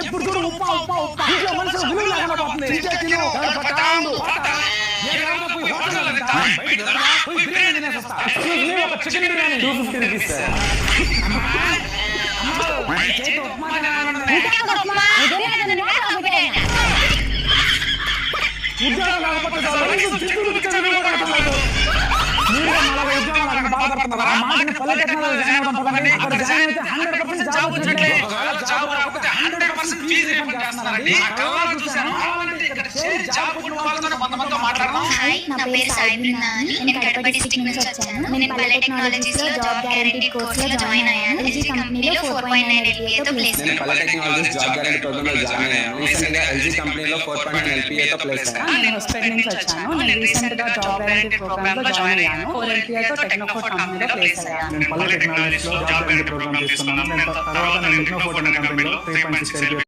ఎప్పుడు చూడు ఉప్పా ఉప్పా ఉప్పా ఇంట్లో మనుషులు విలువ లేకుండా పోతుంది. చిచ్చే తిను పటాండు చికెన్ బిర్యానీ 250 రూపీస్. హాయ్, నా పేరు సాయిబ్రినా అని. నేను కడప డిస్ట్రిక్ట్ నుంచి వచ్చాను. నేను పల్లె టెక్నాలజీస్ లో జాబ్ గ్యారంటీ కోర్స్ లో జాయిన్ అయ్యాను. ఎల్జీ కంపెనీలో 4.9 LPA తో ప్లేస్ నేను పల్లె టెక్నాలజీస్ జాబ్ గ్యారంటీ ప్రోగ్రామ్ లో జాయిన్ అయ్యాను. రీసెంట్ గా ఎల్జీ కంపెనీలో 4.9 LPA తో ప్లేస్ అయ్యాను. నేను హోస్టల్ నుంచి వచ్చాను. నేను రీసెంట్ గా జాబ్ గ్యారంటీ ప్రోగ్రామ్ లో జాయిన్ అయ్యాను. 4 LPA తో టెక్నోఫోర్ట్ కంపెనీలో ప్లేస్ అయ్యాను. నేను పల్లె టెక్నాలజీస్ లో జాబ్ గ్యారంటీ ప్రోగ్రామ్ తీసుకున్నాను. నేను తర్వాత టెక్నోఫోర్ట్ అనే కంపెనీలో 3.6 LPA